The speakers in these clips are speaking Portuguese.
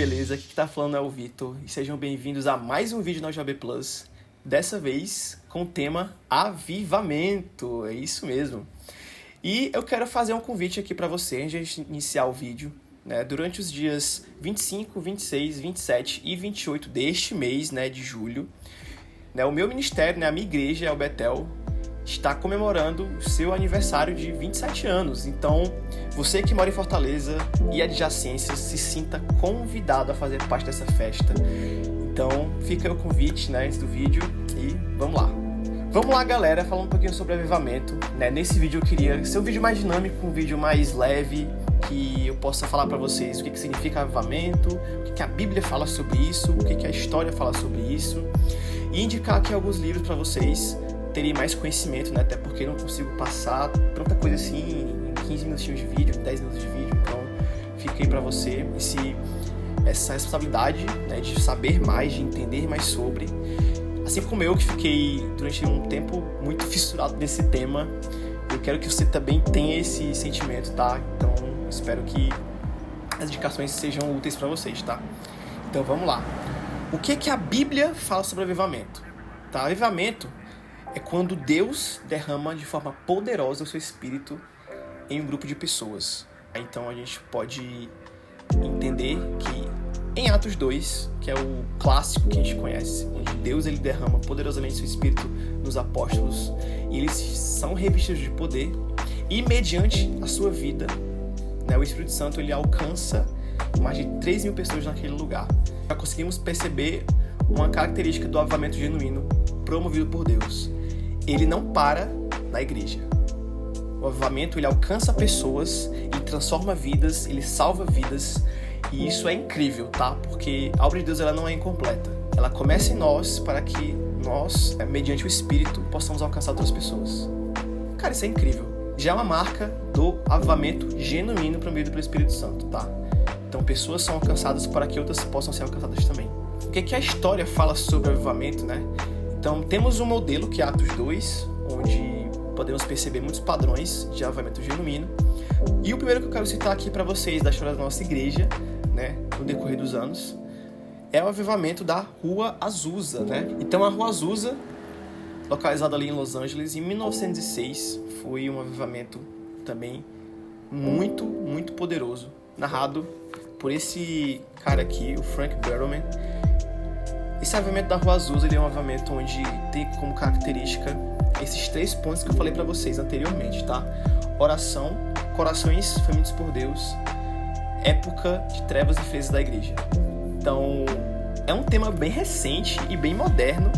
beleza? Aqui que tá falando é o Vitor e sejam bem-vindos a mais um vídeo na UJB Plus, dessa vez com o tema Avivamento, é isso mesmo. E eu quero fazer um convite aqui para você, antes de a gente iniciar o vídeo, né? Durante os dias 25, 26, 27 e 28 deste mês, né, de julho, né, o meu ministério, né, a minha igreja, o Betel, está comemorando o seu aniversário de 27 anos. Então, você que mora em Fortaleza e adjacências, se sinta convidado a fazer parte dessa festa. Então, fica aí o convite, né, antes do vídeo e vamos lá. Vamos lá, galera, falando um pouquinho sobre avivamento, né? Nesse vídeo eu queria ser um vídeo mais dinâmico, um vídeo mais leve, que eu possa falar para vocês o que significa avivamento, o que a Bíblia fala sobre isso, o que a história fala sobre isso, e indicar aqui alguns livros para vocês terem mais conhecimento, né? Até porque eu não consigo passar tanta coisa assim em 15 minutinhos de vídeo, 10 minutos de vídeo. Então, fiquei para você essa responsabilidade, né, de saber mais, de entender mais sobre. Assim como eu, que fiquei durante um tempo muito fissurado nesse tema, eu quero que você também tenha esse sentimento, tá? Então, espero que as indicações sejam úteis para vocês, tá? Então, vamos lá. O que a Bíblia fala sobre avivamento? Tá? Avivamento é quando Deus derrama de forma poderosa o seu Espírito em um grupo de pessoas. Então a gente pode entender que em Atos 2, que é o clássico que a gente conhece, onde Deus ele derrama poderosamente seu Espírito nos apóstolos e eles são revestidos de poder e mediante a sua vida, né, o Espírito Santo ele alcança mais de 3.000 pessoas naquele lugar. Já conseguimos perceber uma característica do avivamento genuíno promovido por Deus. Ele não para na igreja. O avivamento, ele alcança pessoas, ele transforma vidas, ele salva vidas, e isso é incrível, tá? Porque a obra de Deus, ela não é incompleta. Ela começa em nós para que nós, mediante o Espírito, possamos alcançar outras pessoas. Cara, isso é incrível. Já é uma marca do avivamento genuíno promovido pelo Espírito Santo, tá? Então, pessoas são alcançadas para que outras possam ser alcançadas também. O que a história fala sobre o avivamento, né? Então, temos um modelo que é Atos 2, onde podemos perceber muitos padrões de avivamento genuíno. E o primeiro que eu quero citar aqui para vocês da história da nossa igreja, né, no decorrer dos anos, é o avivamento da Rua Azusa, né? Então, a Rua Azusa, localizada ali em Los Angeles, em 1906, foi um avivamento também muito, muito poderoso, narrado por esse cara aqui, o Frank Barrowman. Esse avivamento da Rua Azusa, ele é um avivamento onde tem como característica esses 3 pontos que eu falei para vocês anteriormente, tá? Oração, corações famintos por Deus, época de trevas e fezes da igreja. Então, é um tema bem recente e bem moderno,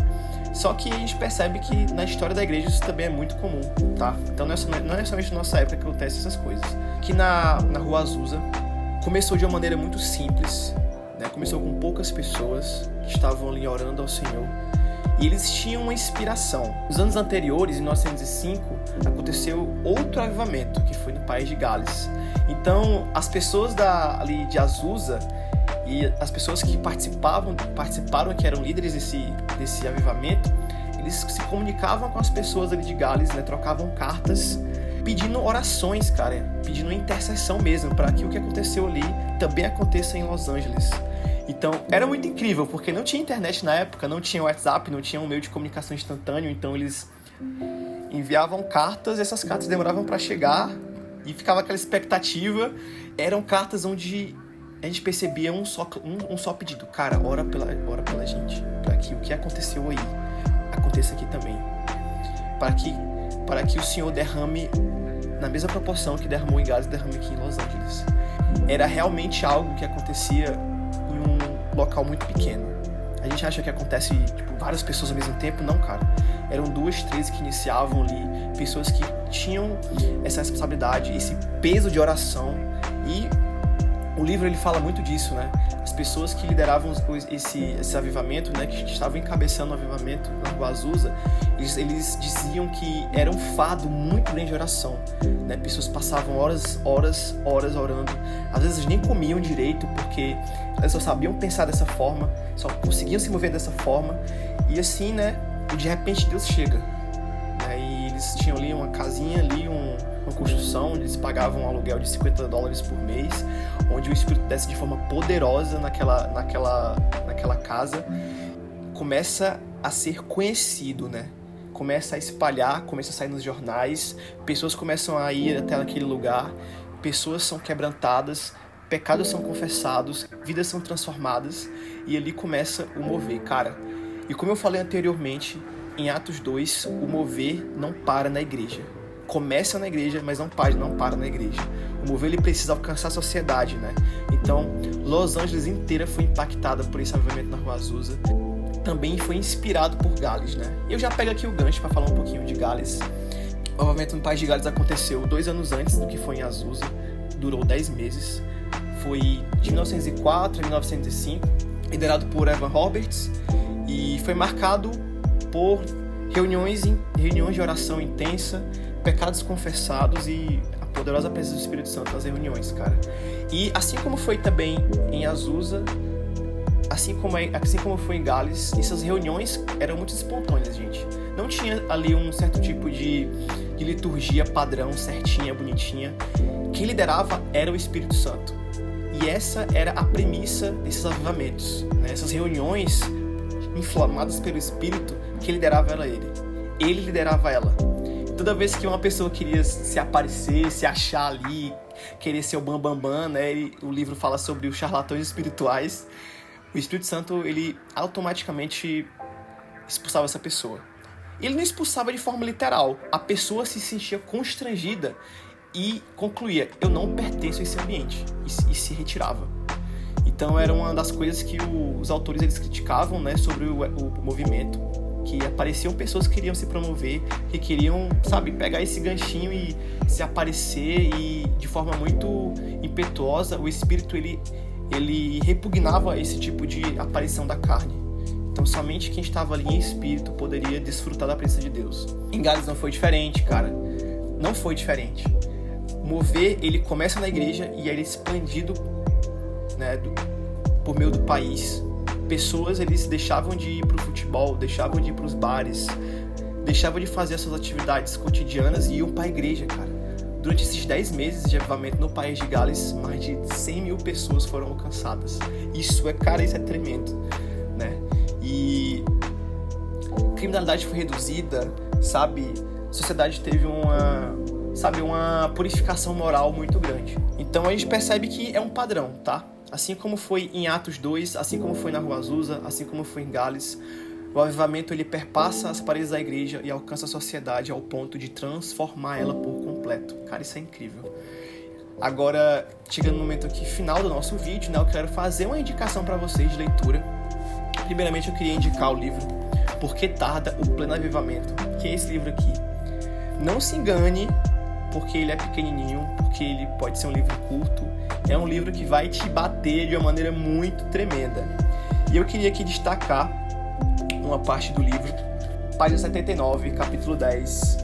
só que a gente percebe que na história da igreja isso também é muito comum, tá? Então, não é somente na nossa época que acontecem essas coisas. Aqui na Rua Azusa, começou de uma maneira muito simples, né? Começou com poucas pessoas que estavam ali orando ao Senhor e eles tinham uma inspiração. Nos anos anteriores, em 1905, aconteceu outro avivamento, que foi no país de Gales. Então, as pessoas ali de Azusa e as pessoas que participaram, que eram líderes desse avivamento, eles se comunicavam com as pessoas ali de Gales, né? Trocavam cartas, pedindo orações, cara, pedindo intercessão mesmo, para que o que aconteceu ali também aconteça em Los Angeles. Então, era muito incrível, porque não tinha internet na época, não tinha WhatsApp, não tinha um meio de comunicação instantâneo, então eles enviavam cartas, e essas cartas demoravam para chegar, e ficava aquela expectativa. Eram cartas onde a gente percebia um só pedido: cara, ora pela gente, para que o que aconteceu aí aconteça aqui também, para que o Senhor derrame na mesma proporção que derramou em Gales, derrame aqui em Los Angeles. Era realmente algo que acontecia em um local muito pequeno. A gente acha que acontece várias pessoas ao mesmo tempo. Não, cara. Eram 2, 3 que iniciavam ali, pessoas que tinham essa responsabilidade, esse peso de oração. E o livro ele fala muito disso, né? As pessoas que lideravam esse avivamento, né, que estavam encabeçando o avivamento na Rua Azusa, eles diziam que era um fardo muito grande de oração, né? Pessoas passavam horas orando. Às vezes nem comiam direito, porque elas só sabiam pensar dessa forma, só conseguiam se mover dessa forma. E assim, né, de repente Deus chega, né? E eles tinham ali uma casinha ali, uma construção onde eles pagavam um aluguel de $50 por mês, onde o Espírito desce de forma poderosa naquela casa, começa a ser conhecido, né? Começa a espalhar, começa a sair nos jornais, pessoas começam a ir até aquele lugar, pessoas são quebrantadas, pecados são confessados, vidas são transformadas, e ali começa o mover, cara. E como eu falei anteriormente, em Atos 2, o mover não para na igreja. Começa na igreja, mas não para na igreja. O mover ele precisa alcançar a sociedade, né? Então, Los Angeles inteira foi impactada por esse avivamento na Rua Azusa. Também foi inspirado por Gales, né? Eu já pego aqui o gancho para falar um pouquinho de Gales. O avivamento no País de Gales aconteceu 2 anos antes do que foi em Azusa. Durou 10 meses. Foi de 1904 a 1905, liderado por Evan Roberts. E foi marcado por reuniões de oração intensa, pecados confessados e a poderosa presença do Espírito Santo nas reuniões, cara. E assim como foi também em Azusa, assim como foi em Gales, essas reuniões eram muito espontâneas, gente. Não tinha ali um certo tipo de liturgia padrão, certinha, bonitinha. Quem liderava era o Espírito Santo. E essa era a premissa desses avivamentos, né? Essas reuniões inflamadas pelo Espírito, quem liderava era ele. Ele liderava ela. Toda vez que uma pessoa queria se aparecer, se achar ali, querer ser o bambambam, né? O livro fala sobre os charlatões espirituais. O Espírito Santo, ele automaticamente expulsava essa pessoa. Ele não expulsava de forma literal. A pessoa se sentia constrangida e concluía: eu não pertenço a esse ambiente. E se retirava. Então era uma das coisas que os autores eles criticavam, né, sobre o movimento. Que apareciam pessoas que queriam se promover, que queriam, sabe, pegar esse ganchinho e se aparecer, e de forma muito impetuosa o Espírito ele repugnava esse tipo de aparição da carne. Então somente quem estava ali em espírito poderia desfrutar da presença de Deus. Em Gales não foi diferente, cara. Não foi diferente. O mover, ele começa na igreja e ele é expandido, né, por meio do país. Pessoas, eles deixavam de ir pro futebol, deixavam de ir pros bares, deixavam de fazer as suas atividades cotidianas e iam pra igreja, cara. Durante esses 10 meses de avivamento no País de Gales, mais de 100 mil pessoas foram alcançadas. Isso é tremendo, né? E a criminalidade foi reduzida, sabe? A sociedade teve uma purificação moral muito grande. Então a gente percebe que é um padrão, tá? Assim como foi em Atos 2, assim como foi na Rua Azusa, assim como foi em Gales, o avivamento ele perpassa as paredes da igreja e alcança a sociedade ao ponto de transformar ela por completo. Cara, isso é incrível. Agora, chegando no momento aqui final do nosso vídeo, né, eu quero fazer uma indicação para vocês de leitura. Primeiramente, eu queria indicar o livro Por que Tarda o Pleno Avivamento, que é esse livro aqui. Não se engane, porque ele é pequenininho, porque ele pode ser um livro curto. É um livro que vai te bater de uma maneira muito tremenda. E eu queria aqui destacar uma parte do livro, página 79, capítulo 10,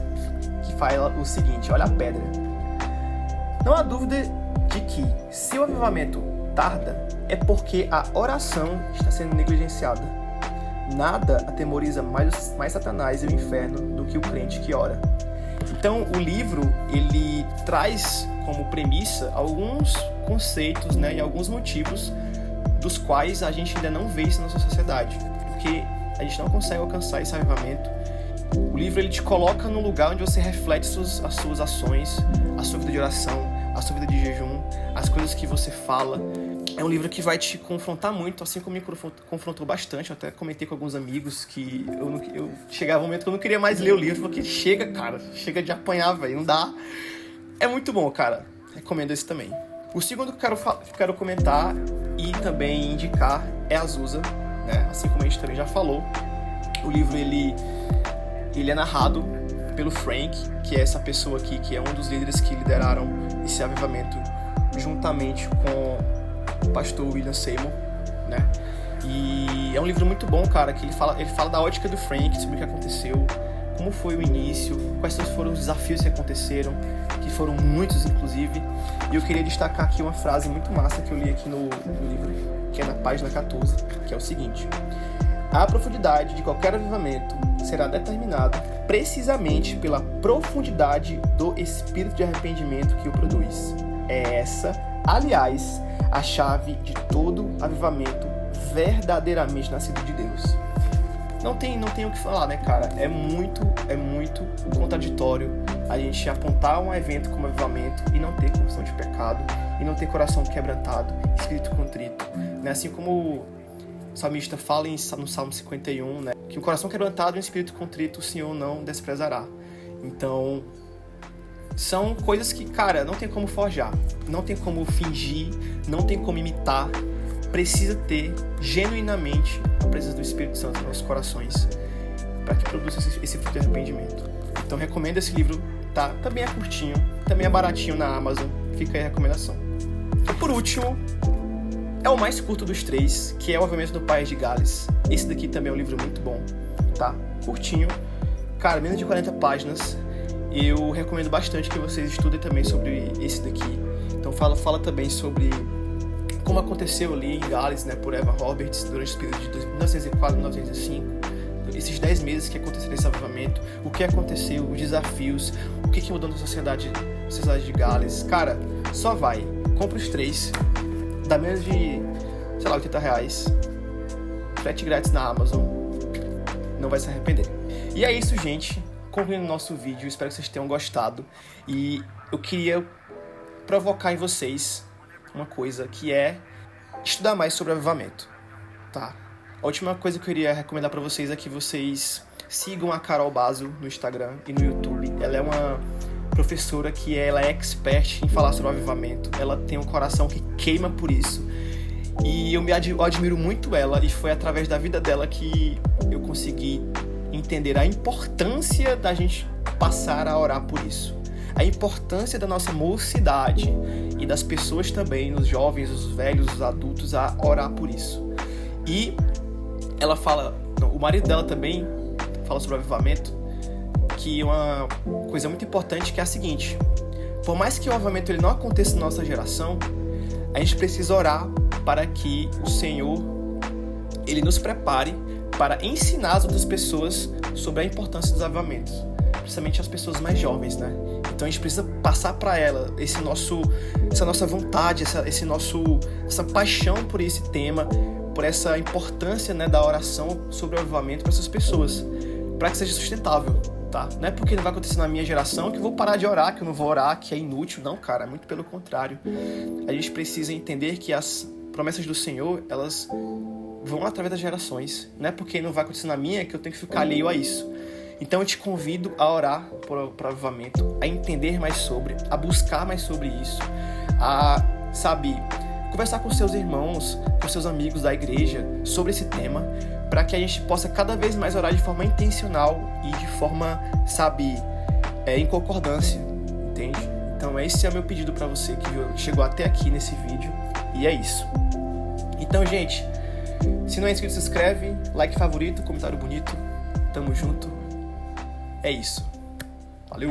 que fala o seguinte: olha a pedra. Não há dúvida de que, se o avivamento tarda, é porque a oração está sendo negligenciada. Nada atemoriza mais Satanás e o inferno do que o crente que ora. Então, o livro, ele traz como premissa alguns conceitos, né, e alguns motivos dos quais a gente ainda não vê isso na nossa sociedade, porque a gente não consegue alcançar esse avivamento. O livro, ele te coloca num lugar onde você reflete as suas ações, a sua vida de oração, a sua vida de jejum, as coisas que você fala. É um livro que vai te confrontar muito, assim como me confrontou bastante. Eu até comentei com alguns amigos que eu chegava um momento que eu não queria mais ler o livro, porque chega, cara, chega de apanhar, velho, não dá. É muito bom, cara, recomendo esse também. O segundo que eu quero comentar e também indicar é Azusa, né? Assim como a gente também já falou. O livro, ele é narrado pelo Frank, que é essa pessoa aqui, que é um dos líderes que lideraram esse avivamento juntamente com o pastor William Seymour, né? E é um livro muito bom, cara, que ele fala da ótica do Frank, sobre o que aconteceu, como foi o início, quais foram os desafios que aconteceram, que foram muitos, inclusive. E eu queria destacar aqui uma frase muito massa que eu li aqui no livro, que é na página 14, que é o seguinte: a profundidade de qualquer avivamento será determinado precisamente pela profundidade do espírito de arrependimento que o produz. É essa, aliás, a chave de todo avivamento verdadeiramente nascido de Deus. Não tem o que falar, né, cara? É muito contraditório a gente apontar um evento como avivamento e não ter confissão de pecado, e não ter coração quebrantado, espírito contrito. Né? Assim como o salmista fala no Salmo 51, né, que o coração quebrantado e o espírito contrito o Senhor não desprezará. Então, são coisas que, cara, não tem como forjar, não tem como fingir, não tem como imitar. Precisa ter genuinamente a presença do Espírito Santo nos nossos corações para que produza esse fruto de arrependimento. Então recomendo esse livro, tá? Também é curtinho, também é baratinho na Amazon, fica aí a recomendação. E por último, é o mais curto dos três, que é o Avivamento do País de Gales. Esse daqui também é um livro muito bom, tá? Curtinho, cara, menos de 40 páginas. Eu recomendo bastante que vocês estudem também sobre esse daqui. Então fala também sobre como aconteceu ali em Gales, né, por Evan Roberts, durante o período de 1904 a 1905, esses 10 meses que aconteceram esse avivamento, o que aconteceu, os desafios, o que mudou na sociedade de Gales. Cara, só vai, compra os 3, dá menos de, sei lá, R$80, frete grátis na Amazon, não vai se arrepender. E é isso, gente, concluindo o nosso vídeo, espero que vocês tenham gostado, e eu queria provocar em vocês uma coisa, que é estudar mais sobre avivamento, tá? A última coisa que eu queria recomendar para vocês é que vocês sigam a Carol Basso no Instagram e no YouTube. Ela é uma professora que ela é expert em falar sobre o avivamento. Ela tem um coração que queima por isso. E eu admiro muito ela, e foi através da vida dela que eu consegui entender a importância da gente passar a orar por isso. A importância da nossa mocidade e das pessoas também, os jovens, os velhos, os adultos, a orar por isso. E ela fala, o marido dela também fala sobre o avivamento, que uma coisa muito importante que é a seguinte: por mais que o avivamento ele não aconteça na nossa geração, a gente precisa orar para que o Senhor ele nos prepare para ensinar as outras pessoas sobre a importância dos avivamentos, principalmente as pessoas mais jovens, né? Então a gente precisa passar para ela essa nossa vontade, essa paixão por esse tema, por essa importância, né, da oração sobre o avivamento para essas pessoas, para que seja sustentável, tá? Não é porque não vai acontecer na minha geração que eu vou parar de orar, que eu não vou orar, que é inútil, não, cara, é muito pelo contrário. A gente precisa entender que as promessas do Senhor, elas vão através das gerações, não é porque não vai acontecer na minha que eu tenho que ficar alheio a isso. Então eu te convido a orar para o avivamento, a entender mais sobre, a buscar mais sobre isso, a, conversar com seus irmãos, com seus amigos da igreja sobre esse tema, para que a gente possa cada vez mais orar de forma intencional e de forma, em concordância, entende? Então esse é o meu pedido para você que chegou até aqui nesse vídeo, e é isso. Então, gente, se não é inscrito, se inscreve, like, favorito, comentário bonito, tamo junto. É isso. Valeu!